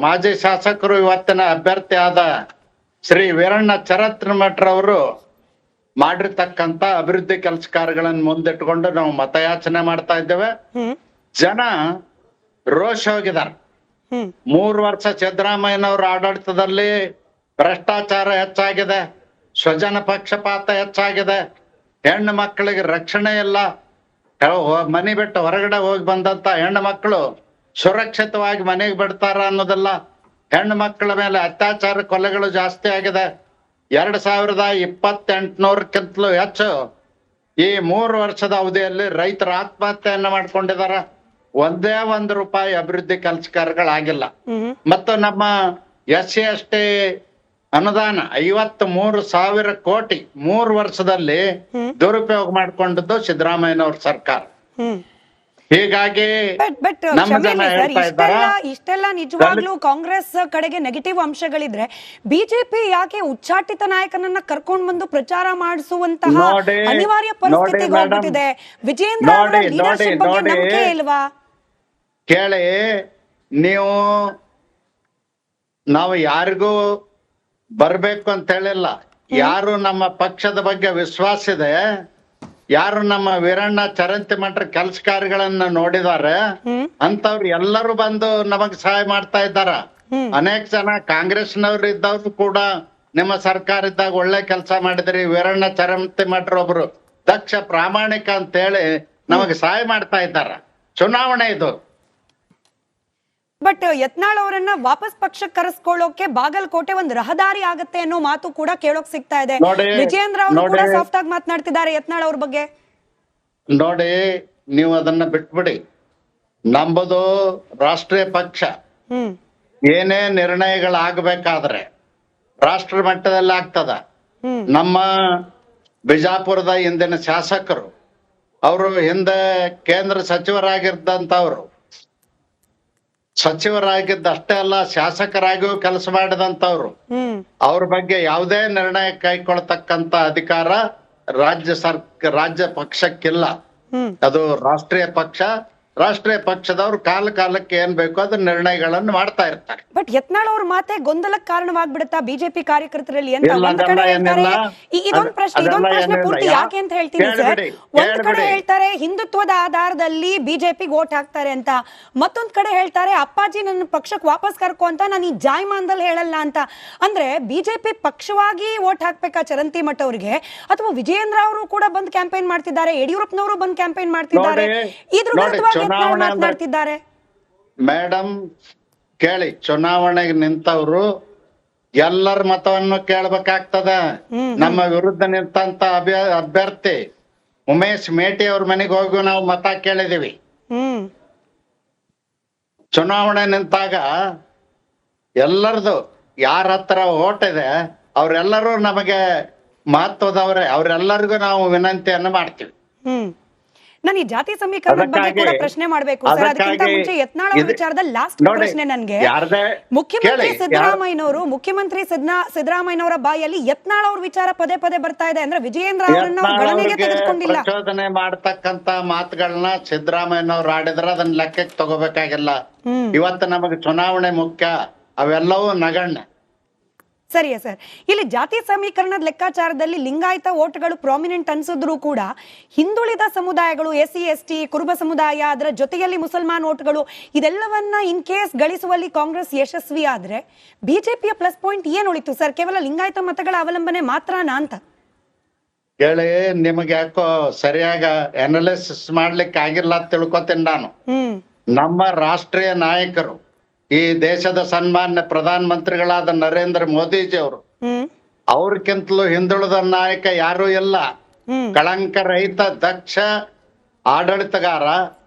ಮಾಜಿ ಶಾಸಕರು ಇವತ್ತಿನ ಅಭ್ಯರ್ಥಿ ಆದ ಶ್ರೀ ವೀರಣ್ಣ ಚರತ್ನಮಠರವರು ಮಾಡಿರ್ತಕ್ಕಂತ ಅಭಿವೃದ್ಧಿ ಕೆಲಸ ಕಾರ್ಯಗಳನ್ನು ಮುಂದಿಟ್ಕೊಂಡು ನಾವು ಮತಯಾಚನೆ ಮಾಡ್ತಾ ಇದ್ದೇವೆ. ಜನ ರೋಷ ಹೋಗಿದ್ದಾರೆ. 3 ವರ್ಷ ಸಿದ್ದರಾಮಯ್ಯನವರ ಆಡಳಿತದಲ್ಲಿ ಭ್ರಷ್ಟಾಚಾರ ಹೆಚ್ಚಾಗಿದೆ, ಸ್ವಜನ ಪಕ್ಷಪಾತ ಹೆಚ್ಚಾಗಿದೆ, ಹೆಣ್ಣು ಮಕ್ಕಳಿಗೆ ರಕ್ಷಣೆ ಇಲ್ಲ. ಮನೆ ಬಿಟ್ಟು ಹೊರಗಡೆ ಹೋಗಿ ಬಂದಂತ ಹೆಣ್ಣು ಮಕ್ಕಳು ಸುರಕ್ಷಿತವಾಗಿ ಮನೆಗೆ ಬಿಡ್ತಾರ ಅನ್ನೋದಲ್ಲ. ಹೆಣ್ಣು ಮಕ್ಕಳ ಮೇಲೆ ಅತ್ಯಾಚಾರ ಕೊಲೆಗಳು ಜಾಸ್ತಿ ಆಗಿದೆ. 2028ಕ್ಕಿಂತಲೂ ಹೆಚ್ಚು ಈ 3 ವರ್ಷದ ಅವಧಿಯಲ್ಲಿ ರೈತರ ಆತ್ಮಹತ್ಯೆಯನ್ನ ಮಾಡ್ಕೊಂಡಿದಾರ. ಒಂದೇ ₹1 ಅಭಿವೃದ್ಧಿ ಕೆಲಸ ಕಾರ್ಯಗಳಾಗಿಲ್ಲ. ಮತ್ತು ನಮ್ಮ SC ST ಅನುದಾನ 53,000 ಕೋಟಿ 3 ವರ್ಷದಲ್ಲಿ ದುರುಪಯೋಗ ಮಾಡ್ಕೊಂಡದ್ದು ಸಿದ್ದರಾಮಯ್ಯನವ್ರ ಸರ್ಕಾರ. ಹೀಗಾಗಿ ಇಷ್ಟೆಲ್ಲ ನಿಜವಾಗ್ಲೂ ಕಾಂಗ್ರೆಸ್ ಕಡೆಗೆ ನೆಗೆಟಿವ್ ಅಂಶಗಳಿದ್ರೆ ಬಿಜೆಪಿ ಯಾಕೆ ಉಚ್ಚಾಟಿತ ನಾಯಕನನ್ನ ಕರ್ಕೊಂಡ್ ಬಂದು ಪ್ರಚಾರ ಮಾಡಿಸುವಂತಹ ಅನಿವಾರ್ಯ ಪರಿಸ್ಥಿತಿಗೆ ಹೋಗ್ಬಿಟ್ಟಿದೆ? ವಿಜೇಂದ್ರ ಅವರ ಲೀಡರ್ಶಿಪ್ ಬಗ್ಗೆ ನಂಬಿಕೆ ಇಲ್ವಾ? ಕೇಳಿ, ನಾವು ಯಾರಿಗೂ ಬರ್ಬೇಕು ಅಂತ ಹೇಳಿಲ್ಲ. ಯಾರು ನಮ್ಮ ಪಕ್ಷದ ಬಗ್ಗೆ ವಿಶ್ವಾಸ ಇದೆ, ಯಾರು ನಮ್ಮ ವೀರಣ್ಣ ಚರಂತಿಮಠರ ಕೆಲಸ ಕಾರ್ಯಗಳನ್ನ ನೋಡಿದಾರೆ ಅಂತವ್ರು ಎಲ್ಲರೂ ಬಂದು ನಮಗ್ ಸಹಾಯ ಮಾಡ್ತಾ ಇದ್ದಾರ. ಅನೇಕ ಜನ ಕಾಂಗ್ರೆಸ್ನವ್ರು ಇದ್ದವ್ರು ಕೂಡ ನಿಮ್ಮ ಸರ್ಕಾರ ಇದ್ದಾಗ ಒಳ್ಳೆ ಕೆಲಸ ಮಾಡಿದ್ರಿ, ವೀರಣ್ಣ ಚರಂತಿಮಠರೊಬ್ರು ದಕ್ಷ ಪ್ರಾಮಾಣಿಕ ಅಂತ ಹೇಳಿ ನಮಗ್ ಸಹಾಯ ಮಾಡ್ತಾ ಇದ್ದಾರ. ಚುನಾವಣೆ ಇದು. ಬಟ್ ಯತ್ನಾಳ್ ಅವರನ್ನ ವಾಪಸ್ ಪಕ್ಷಕ್ಕೆ ಕರೆಸ್ಕೊಳ್ಳೋಕೆ ಬಾಗಲಕೋಟೆ ಒಂದು ರಹದಾರಿ ಆಗತ್ತೆ ಅನ್ನೋ ಮಾತು ಕೂಡ ಕೇಳೋಕ್ ಸಿಗ್ತಾ ಇದೆ. ವಿಜೇಂದ್ರ ಅವರು ಕೂಡ ಸಾಫ್ಟ್ ಆಗಿ ಮಾತನಾಡ್ತಿದ್ದಾರೆ ಯತ್ನಾಳ್ ಅವ್ರ ಬಗ್ಗೆ. ನೋಡಿ, ನೀವು ಅದನ್ನ ಬಿಟ್ಬಿಡಿ. ನಂಬುದು ರಾಷ್ಟ್ರೀಯ ಪಕ್ಷ. ಏನೇ ನಿರ್ಣಯಗಳಾಗಬೇಕಾದ್ರೆ ರಾಷ್ಟ್ರ ಮಟ್ಟದಲ್ಲಿ ಆಗ್ತದ. ನಮ್ಮ ಬಿಜಾಪುರದ ಹಿಂದಿನ ಶಾಸಕರು, ಅವರು ಹಿಂದೆ ಕೇಂದ್ರ ಸಚಿವರಾಗಿದ್ದಂತವ್ರು, ಸಚಿವರಾಗಿದ್ದಷ್ಟೇ ಅಲ್ಲ ಶಾಸಕರಾಗಿಯೂ ಕೆಲಸ ಮಾಡಿದಂತವ್ರು. ಅವ್ರ ಬಗ್ಗೆ ಯಾವುದೇ ನಿರ್ಣಯ ಕೈಗೊಳ್ತಕ್ಕಂತ ಅಧಿಕಾರ ರಾಜ್ಯ ಪಕ್ಷಕ್ಕಿಲ್ಲ. ಅದು ರಾಷ್ಟ್ರೀಯ ಪಕ್ಷ. ರಾಷ್ಟ್ರೀಯ ಪಕ್ಷದವ್ರು ಕಾಲಕ್ಕೆ ಏನ್ ಬೇಕು ಅದ್ರ ನಿರ್ಣಯಗಳನ್ನು ಮಾಡ್ತಾ ಇರ್ತಾರೆ. ಬಟ್ ಯತ್ನಾಳ್ ಅವ್ರ ಮಾತೆ ಗೊಂದಲಕ್ಕೆ ಕಾರಣವಾಗ್ಬಿಡುತ್ತಾ ಬಿಜೆಪಿ ಕಾರ್ಯಕರ್ತರಲ್ಲಿ ಅಂತ? ಇದೊಂದು ಪ್ರಶ್ನೆ ಪೂರ್ತಿ ಯಾಕೆ ಅಂತ ಹೇಳ್ತೀನಿ ಸರ್. ಒಂದ್ ಕಡೆ ಹೇಳ್ತಾರೆ ಹಿಂದುತ್ವದ ಆಧಾರದಲ್ಲಿ ಬಿಜೆಪಿಗೆ ವೋಟ್ ಹಾಕ್ತಾರೆ ಅಂತ, ಮತ್ತೊಂದ್ ಕಡೆ ಹೇಳ್ತಾರೆ ಅಪ್ಪಾಜಿ ನನ್ನ ಪಕ್ಷಕ್ಕೆ ವಾಪಸ್ ಕರ್ಕೊ ಅಂತ ನಾನು ಈ ಜಾಯಮಾನದಲ್ಲಿ ಹೇಳಲ್ಲ ಅಂತ. ಅಂದ್ರೆ ಬಿಜೆಪಿ ಪಕ್ಷವಾಗಿ ವೋಟ್ ಹಾಕ್ಬೇಕಾ ಚರಂತಿಮಠ ಅವ್ರಿಗೆ, ಅಥವಾ ವಿಜಯೇಂದ್ರ ಅವರು ಕೂಡ ಬಂದ್ ಕ್ಯಾಂಪೇನ್ ಮಾಡ್ತಿದ್ದಾರೆ, ಯಡಿಯೂರಪ್ಪನವರು ಬಂದ್ ಕ್ಯಾಂಪೇನ್ ಮಾಡ್ತಿದ್ದಾರೆ, ಇದ್ರ ವಿರುದ್ಧವಾಗಿ ಮಾತನಾಡ್ತಿದ್ದಾರೆ? ಮೇಡಮ್ ಕೇಳಿ, ಚುನಾವಣೆಗೆ ನಿಂತವ್ರು ಎಲ್ಲರ ಮತವನ್ನು ಕೇಳ್ಬೇಕಾಗ್ತದ. ನಮ್ಮ ವಿರುದ್ಧ ನಿಂತಂತ ಅಭ್ಯರ್ಥಿ ಉಮೇಶ್ ಮೇಟಿ ಅವ್ರ ಮನೆಗೆ ಹೋಗಿ ನಾವು ಮತ ಕೇಳಿದೀವಿ. ಚುನಾವಣೆ ನಿಂತಾಗ ಎಲ್ಲರದು ಯಾರ ಹತ್ರ ಓಟ್ ಇದೆ ಅವ್ರೆಲ್ಲರೂ ನಮಗೆ ಮಹತ್ವದವ್ರೆ. ಅವ್ರೆಲ್ಲರಿಗೂ ನಾವು ವಿನಂತಿಯನ್ನು ಮಾಡ್ತೀವಿ. ನಾನು ಈ ಜಾತಿ ಸಮೀಕರಣದ ಬಗ್ಗೆ ಕೂಡ ಪ್ರಶ್ನೆ ಮಾಡಬೇಕು ಸರ್. ಅದಕ್ಕಿಂತ ಮುಂಚೆ ಯತ್ನಾಳ್ ಅವರ ವಿಚಾರದಲ್ಲಿ ಲಾಸ್ಟ್ ಪ್ರಶ್ನೆ ನನ್ಗೆ. ಮುಖ್ಯಮಂತ್ರಿ ಸಿದ್ದರಾಮಯ್ಯನವರ ಬಾಯಲ್ಲಿ ಯತ್ನಾಳ್ ಅವ್ರ ವಿಚಾರ ಪದೇ ಬರ್ತಾ ಇದೆ. ಅಂದ್ರೆ ವಿಜಯೇಂದ್ರ ಅವರನ್ನ ಗಣನೆಗೆ ತೆಗೆದುಕೊಂಡಿಲ್ಲ. ಪ್ರಚೋದನೆ ಮಾಡ್ತಕ್ಕಂತ ಮಾತುಗಳನ್ನ ಸಿದ್ದರಾಮಯ್ಯನವ್ರು ಆಡಿದ್ರೆ ಅದನ್ನ ಲೆಕ್ಕಕ್ಕೆ ತಗೋಬೇಕಾಗಿಲ್ಲ. ಇವತ್ತು ನಮಗೆ ಚುನಾವಣೆ ಮುಖ್ಯ, ಅವೆಲ್ಲವೂ ನಗಣ್ಯ. ಸರಿಯಾ ಸರ್. ಇಲ್ಲಿ ಜಾತಿ ಸಮೀಕರಣದ ಲೆಕ್ಕಾಚಾರದಲ್ಲಿ ಲಿಂಗಾಯತ ಓಟ್ಗಳು ಪ್ರಾಮಿನೆಂಟ್ ಅನ್ಸಿದ್ರು ಕೂಡ ಹಿಂದುಳಿದ ಸಮುದಾಯಗಳು, SC ST ಕುರುಬ ಸಮುದಾಯ, ಅದರ ಜೊತೆಯಲ್ಲಿ ಮುಸಲ್ಮಾನ್ ಓಟ್ಗಳು, ಇದೆಲ್ಲವನ್ನ ಇನ್ ಕೇಸ್ ಗಳಿಸುವಲ್ಲಿ ಕಾಂಗ್ರೆಸ್ ಯಶಸ್ವಿ ಆದ್ರೆ ಬಿಜೆಪಿಯ ಪ್ಲಸ್ ಪಾಯಿಂಟ್ ಏನ್ ಉಳಿತು ಸರ್? ಕೇವಲ ಲಿಂಗಾಯತ ಮತಗಳ ಅವಲಂಬನೆ ಮಾತ್ರನಾ ಅಂತ ಹೇಳಿ ನಿಮಗೆ ಯಾಕೋ ಸರಿಯಾಗ ಅನಾಲಿಸಿಸ್ ಮಾಡ್ಲಿಕ್ಕೆ ಆಗಿಲ್ಲ ಅಂತ ತಿಳ್ಕೊತೀನಿ ನಾನು. ನಮ್ಮ ರಾಷ್ಟ್ರೀಯ ನಾಯಕರು, ಈ ದೇಶದ ಸನ್ಮಾನ್ಯ ಪ್ರಧಾನ ಮಂತ್ರಿಗಳಾದ ನರೇಂದ್ರ ಮೋದಿಜಿ ಅವರು, ಅವ್ರಕ್ಕಿಂತಲೂ ಹಿಂದುಳಿದ ನಾಯಕ ಯಾರೂ ಇಲ್ಲ. ಕಳಂಕ ರಹಿತ ದಕ್ಷ ಆಡಳಿತಗಾರ.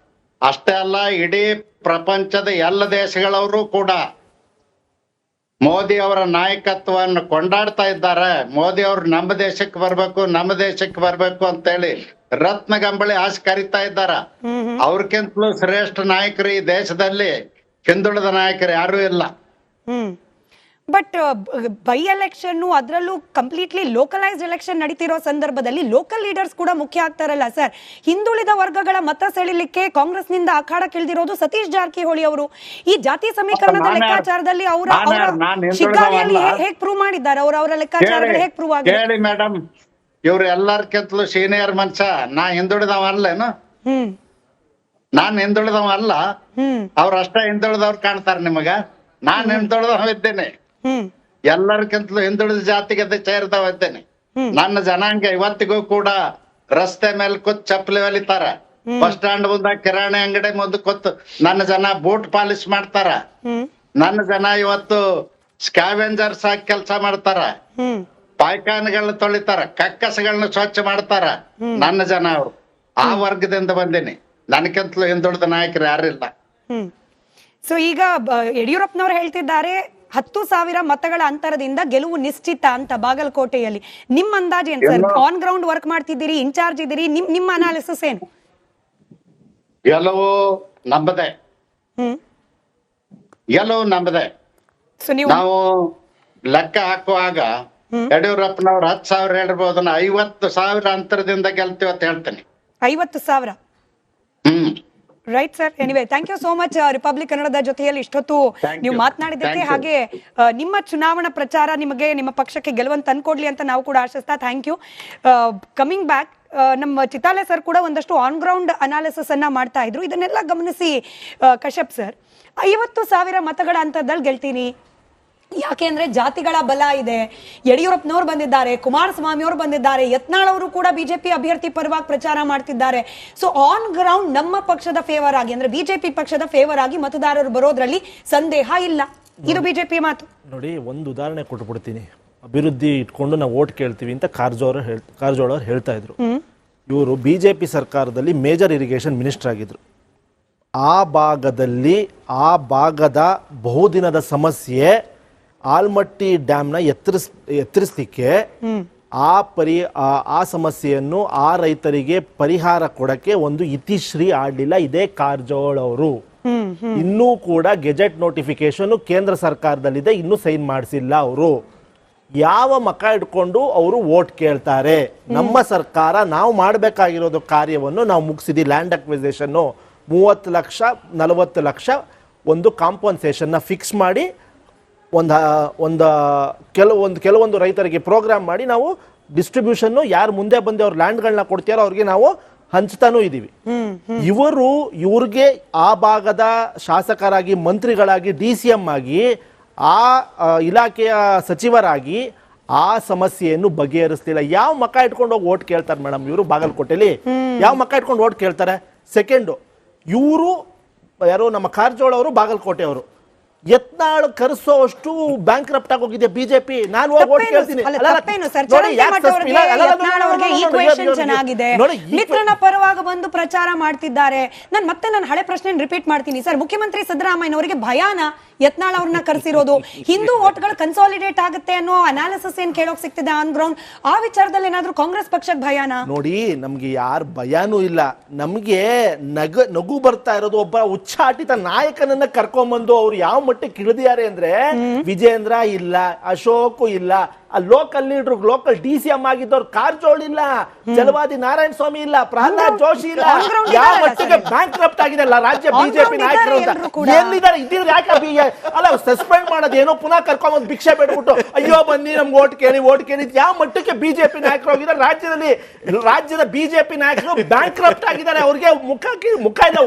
ಅಷ್ಟೇ ಅಲ್ಲ, ಇಡೀ ಪ್ರಪಂಚದ ಎಲ್ಲ ದೇಶಗಳವರು ಕೂಡ ಮೋದಿ ಅವರ ನಾಯಕತ್ವವನ್ನು ಕೊಂಡಾಡ್ತಾ ಇದ್ದಾರೆ. ಮೋದಿ ಅವರು ನಮ್ಮ ದೇಶಕ್ಕೆ ಬರ್ಬೇಕು ಅಂತೇಳಿ ರತ್ನಗಂಬಳಿ ಆಸೆ ಕರಿತಾ ಇದ್ದಾರ. ಅವ್ರಕ್ಕಿಂತಲೂ ಶ್ರೇಷ್ಠ ನಾಯಕರು ಈ ದೇಶದಲ್ಲಿ ಹಿಂದುಳಿದ ನಾಯಕರು ಯಾರು ಇಲ್ಲ. ಬಟ್ ಬೈ ಎಲೆಕ್ಷನ್ ಅದರಲ್ಲೂ ಕಂಪ್ಲೀಟ್ಲಿ ಲೋಕಲೈಸ್ಡ್ ಎಲೆಕ್ಷನ್ ನಡೀತಿರೋ ಸಂದರ್ಭದಲ್ಲಿ ಲೋಕಲ್ ಲೀಡರ್ಸ್ ಕೂಡ ಮುಖ್ಯ ಆಗ್ತಾರಲ್ಲ ಸರ್. ಹಿಂದುಳಿದ ವರ್ಗಗಳ ಮತ ಸೆಳಿಲಿಕ್ಕೆ ಕಾಂಗ್ರೆಸ್ನಿಂದ ಅಖಾಡಕ್ಕಿಳಿದಿರೋದು ಸತೀಶ್ ಜಾರಕಿಹೊಳಿ ಅವರು. ಈ ಜಾತಿ ಸಮೀಕರಣದ ಲೆಕ್ಕಾಚಾರದಲ್ಲಿ ಅವರ ಶಿಗ್ಗಾಳಿಯಲ್ಲಿ ಹೇಗೆ ಪ್ರೂವ್ ಮಾಡಿದ್ದಾರೆ, ಅವರ ಲೆಕ್ಕಾಚಾರಗಳು ಹೇಗೆ ಪ್ರೂವ್ ಆಗಿದೆ? ಹೇಳಿ ಮೇಡಮ್, ಇವ್ರು ಎಲ್ಲಾರ್ಕಿಂತಲೂ ಸೀನಿಯರ್ ಮನುಷ್ಯ. ನಾ ಹಿಂದುಳಿದವ ಅಲ್ಲೇನು? ನಾನ್ ಹಿಂದುಳಿದವ ಅಲ್ಲ, ಅವ್ರ ಅಷ್ಟೇ ಹಿಂದುಳಿದವ್ರು ಕಾಣ್ತಾರ ನಿಮಗ. ನಾನ್ ಹಿಂದುಳಿದವ ಇದ್ದೇನೆ, ಎಲ್ಲರಿಗಿಂತಲೂ ಹಿಂದುಳಿದ ಜಾತಿಗೆ ಸೇರಿದವ ಇದ್ದೇನೆ. ನನ್ನ ಜನಾಂಗ ಇವತ್ತಿಗೂ ಕೂಡ ರಸ್ತೆ ಮೇಲೆ ಕೂತ್ ಚಪ್ಪಲಿ ಹೊಲಿತಾರ, ಬಸ್ ಸ್ಟ್ಯಾಂಡ್ ಮುಂದ ಕಿರಾಣಿ ಅಂಗಡಿ ಮುಂದೆ ಕೂತ್ ನನ್ನ ಜನ ಬೂಟ್ ಪಾಲಿಶ್ ಮಾಡ್ತಾರ. ನನ್ನ ಜನ ಇವತ್ತು ಸ್ಕ್ಯಾವೆಂಜರ್ಸ್ ಆಗಿ ಕೆಲಸ ಮಾಡ್ತಾರ, ಪಾಯ್ಖಾನೆಗಳನ್ನ ತೊಳಿತಾರ, ಕಕ್ಕಸಗಳನ್ನ ಸ್ವಚ್ಛ ಮಾಡ್ತಾರ. ನನ್ನ ಜನ ಅವ್ರು ಆ ವರ್ಗದಿಂದ ಬಂದೇನಿ. ನನಗಿಂತಲೂ ಹಿಂದುಳಿದ ನಾಯಕರು ಯಾರಿಲ್ಲ. ಸೊ ಈಗ ಯಡಿಯೂರಪ್ಪನವ್ರು ಹೇಳ್ತಿದ್ದಾರೆ 10,000 ಮತಗಳ ಅಂತರದಿಂದ ಗೆಲುವು ನಿಶ್ಚಿತ ಅಂತ ಬಾಗಲಕೋಟೆಯಲ್ಲಿ. ನಿಮ್ಮ ಅಂದಾಜು ಏನ್ ಸರ್? ಆನ್ ಗ್ರೌಂಡ್ ವರ್ಕ್ ಮಾಡ್ತಿದ್ದೀರಿ, ಇನ್ಚಾರ್ಜ್ ಇದ್ದೀರಿ, ನಿಮ್ಮ ಅನಾಲಿಸಿಸ್ ಏನು? ಗೆಲುವು ನಮ್ಮದೇ, ಗೆಲುವು ನಮ್ಮದೇ. ನಾವು ಲೆಕ್ಕ ಹಾಕುವಾಗ ಯಡಿಯೂರಪ್ಪನವ್ರು 10,000 ಹೇಳಿರ್ಬೋದು, 50,000 ಅಂತರದಿಂದ ಗೆಲ್ತೀವಿ ಅಂತ ಹೇಳ್ತೀನಿ. 50,000 right sir. Anyway thank you so much republic ಕನ್ನಡದ ಜೊತೆಯಲ್ಲಿ ಇಷ್ಟೊತ್ತು ನೀವು ಮಾತನಾಡಿದ್ದಕ್ಕೆ. ಹಾಗೆ ನಿಮ್ಮ ಚುನಾವಣಾ ಪ್ರಚಾರ ನಿಮಗೆ ನಿಮ್ಮ ಪಕ್ಷಕ್ಕೆ ಗೆಲುವನ್ನು ತಂದ್ಕೊಡ್ಲಿ ಅಂತ ನಾವು ಕೂಡ ಆಶಿಸ್ತಾ. Thank you. ಕಮಿಂಗ್ ಬ್ಯಾಕ್, ನಮ್ಮ ಚಿತ್ತಾಲೆ ಸರ್ ಕೂಡ ಒಂದಷ್ಟು ಆನ್ ಗ್ರೌಂಡ್ ಅನಾಲಿಸಿಸ್ ಅನ್ನ ಮಾಡ್ತಾ ಇದ್ರು. ಇದನ್ನೆಲ್ಲ ಗಮನಿಸಿ ಕಶ್ಯಪ್ ಸರ್, 50,000 ಮತಗಳ ಅಂತರದಲ್ಲಿ ಗೆಲ್ತೀನಿ, ಯಾಕೆಂದ್ರೆ ಜಾತಿಗಳ ಬಲ ಇದೆ. ಯಡಿಯೂರಪ್ಪನವ್ರು ಬಂದಿದ್ದಾರೆ, ಕುಮಾರಸ್ವಾಮಿ ಅವರು ಬಂದಿದ್ದಾರೆ, ಯತ್ನಾಳ್ ಅವರು ಕೂಡ ಬಿಜೆಪಿ ಅಭ್ಯರ್ಥಿ ಪರವಾಗಿ ಪ್ರಚಾರ ಮಾಡ್ತಿದ್ದಾರೆ. ಸೊ ಆನ್ ಗ್ರೌಂಡ್ ನಮ್ಮ ಪಕ್ಷದ ಫೇವರ್ ಆಗಿ, ಅಂದ್ರೆ ಬಿಜೆಪಿ ಪಕ್ಷದ ಫೇವರ್ ಆಗಿ ಮತದಾರರು ಬರೋದ್ರಲ್ಲಿ ಸಂದೇಹ ಇಲ್ಲ. ಇದು ಬಿಜೆಪಿ ಮಾತು. ನೋಡಿ, ಒಂದು ಉದಾಹರಣೆ ಕೊಟ್ಬಿಡ್ತೀನಿ. ಅಭಿವೃದ್ಧಿ ಇಟ್ಕೊಂಡು ನಾವು ಓಟ್ ಕೇಳ್ತೀವಿ ಅಂತ ಕಾರಜೋಳ ಅವರು ಹೇಳ್ತಾ ಇದ್ರು. ಇವರು ಬಿಜೆಪಿ ಸರ್ಕಾರದಲ್ಲಿ ಮೇಜರ್ ಇರಿಗೇಷನ್ ಮಿನಿಸ್ಟರ್ ಆಗಿದ್ರು. ಆ ಭಾಗದ ಬಹುದಿನದ ಸಮಸ್ಯೆ ಆಲ್ಮಟ್ಟಿ ಡ್ಯಾಮ್ನ ಎತ್ತರಿಸಲಿಕ್ಕೆ ಆ ಸಮಸ್ಯೆಯನ್ನು ಆ ರೈತರಿಗೆ ಪರಿಹಾರ ಕೊಡಕ್ಕೆ ಒಂದು ಇತಿಶ್ರೀ ಆಡಲಿಲ್ಲ ಇದೇ ಕಾರಜೋಳ ಅವರು. ಇನ್ನೂ ಕೂಡ ಗೆಜೆಟ್ ನೋಟಿಫಿಕೇಶನ್ ಕೇಂದ್ರ ಸರ್ಕಾರದಲ್ಲಿದೆ, ಇನ್ನೂ ಸೈನ್ ಮಾಡಿಸಿಲ್ಲ ಅವರು. ಯಾವ ಮಕ ಇಟ್ಕೊಂಡು ಅವರು ವೋಟ್ ಕೇಳ್ತಾರೆ? ನಮ್ಮ ಸರ್ಕಾರ ನಾವು ಮಾಡಬೇಕಾಗಿರೋದು ಕಾರ್ಯವನ್ನು ನಾವು ಮುಗಿಸಿದ್ವಿ. ಲ್ಯಾಂಡ್ ಅಕ್ವಿಸೇಷನ್ 30 ಲಕ್ಷ 40 ಲಕ್ಷ ಒಂದು ಕಾಂಪನ್ಸೇಷನ್ನ ಫಿಕ್ಸ್ ಮಾಡಿ ಕೆಲವೊಂದು ರೈತರಿಗೆ ಪ್ರೋಗ್ರಾಮ್ ಮಾಡಿ ನಾವು ಡಿಸ್ಟ್ರಿಬ್ಯೂಷನ್ ಯಾರು ಮುಂದೆ ಬಂದು ಅವ್ರ ಲ್ಯಾಂಡ್ಗಳನ್ನ ಕೊಡ್ತಾರೋ ಅವ್ರಿಗೆ ನಾವು ಹಂಚ್ತಾನೂ ಇದೀವಿ. ಇವ್ರಿಗೆ ಆ ಭಾಗದ ಶಾಸಕರಾಗಿ, ಮಂತ್ರಿಗಳಾಗಿ, DCM ಆಗಿ, ಆ ಇಲಾಖೆಯ ಸಚಿವರಾಗಿ ಆ ಸಮಸ್ಯೆಯನ್ನು ಬಗೆಹರಿಸಲಿಲ್ಲ. ಯಾವ ಮಕ ಇಟ್ಕೊಂಡು ಹೋಗಿ ಓಟ್ ಕೇಳ್ತಾರೆ ಮೇಡಮ್ ಇವರು ಬಾಗಲಕೋಟೆಯಲ್ಲಿ? ಯಾವ ಮಕ ಇಟ್ಕೊಂಡು ಓಟ್ ಕೇಳ್ತಾರೆ? ಸೆಕೆಂಡು, ಇವರು ಯಾರು ನಮ್ಮ ಕಾರಜೋಳ ಅವರು ಬಾಗಲಕೋಟೆ ಅವರು. ಯತ್ನಾಳ್ ಕರೆಸೋ ಅಷ್ಟು ಬ್ಯಾಂಕ್ ರಪ್ಟ್ ಆಗಿ ಹೋಗಿದೆ ಬಿಜೆಪಿ. ನಾನು ಓಟ್ ಕೇಳ್ತೀನಿ. ಮಿತ್ರನ ಪರವಾಗಿ ಬಂದು ಪ್ರಚಾರ ಮಾಡ್ತಿದ್ದಾರೆ. ನಾನು ಹಳೆ ಪ್ರಶ್ನೆ ರಿಪೀಟ್ ಮಾಡ್ತೀನಿ ಸರ್. ಮುಖ್ಯಮಂತ್ರಿ ಸಿದ್ದರಾಮಯ್ಯ ಅವರಿಗೆ ಭಯಾನ ಯತ್ನಾಳ್ ಅವ್ರನ್ನ ಕರೆಸಿರೋದು? ಹಿಂದೂ ಓಟ್ಗಳು ಕನ್ಸಾಲಿಡೇಟ್ ಆಗುತ್ತೆ ಅನ್ನೋ ಅನಾಲಿಸಿಸ್ ಏನ್ ಕೇಳೋಕ್ ಸಿಗ್ತಿದೆ ಆನ್ ಗ್ರೌಂಡ್? ಆ ವಿಚಾರದಲ್ಲಿ ಏನಾದ್ರೂ ಕಾಂಗ್ರೆಸ್ ಪಕ್ಷಕ್ಕೆ ಭಯಾನ? ನೋಡಿ, ನಮ್ಗೆ ಯಾರ ಭಯಾನೂ ಇಲ್ಲ. ನಮ್ಗೆ ನಗು ಬರ್ತಾ ಇರೋದು ಒಬ್ಬ ಉಚ್ಚಾಟಿತ ನಾಯಕನನ್ನ ಕರ್ಕೊಂಡ್ಬಂದು ಅವ್ರು ಯಾವ ಮಟ್ಟಕ್ಕೆ ಇಳಿದಿದ್ದಾರೆ ಅಂದ್ರೆ, ವಿಜೇಂದ್ರ ಇಲ್ಲ, ಅಶೋಕ್ ಇಲ್ಲ, ಆ ಲೋಕಲ್ ಲೀಡರ್, ಲೋಕಲ್ DCM ಆಗಿದ್ದವ್ರು ಕಾರಜೋಳ ಇಲ್ಲ, ಚಲವಾದಿ ನಾರಾಯಣ ಸ್ವಾಮಿ ಇಲ್ಲ, ಪ್ರಹ್ಲಾದ್ ಜೋಶಿ ಇಲ್ಲ. ಯಾವ ಮಟ್ಟಿಗೆ ಬ್ಯಾಂಕ್ ರಪ್ಟ್ ಆಗಿದೆ ರಾಜ್ಯ ಬಿಜೆಪಿ ನಾಯಕರು ಅಂತ ಎಲ್ಲಿದ್ದಾರೆ? ಇದ್ದಿದ್ರೆ ಯಾಕೆ ಅಲ್ಲ ಸಸ್ಪೆಂಡ್ ಮಾಡೋದೇನೋ ಪುನಃ ಕರ್ಕೊಂಡ್ಬಂದು ಭಿಕ್ಷೆ ಬಿಟ್ಬಿಟ್ಟು ಅಯ್ಯೋ ಬನ್ನಿ ನಮ್ಗೆ ಓಟ್ ಕೇಳಿ ಯಾವ ಮಟ್ಟಕ್ಕೆ ಬಿಜೆಪಿ ನಾಯಕರು ಹೋಗಿದ್ದಾರೆ? ರಾಜ್ಯದ ಬಿಜೆಪಿ ನಾಯಕರು ಬ್ಯಾಂಕ್ ರಪ್ಟ್ ಆಗಿದ್ದಾರೆ. ಅವ್ರಿಗೆ ಮುಖ ಇಲ್ಲ.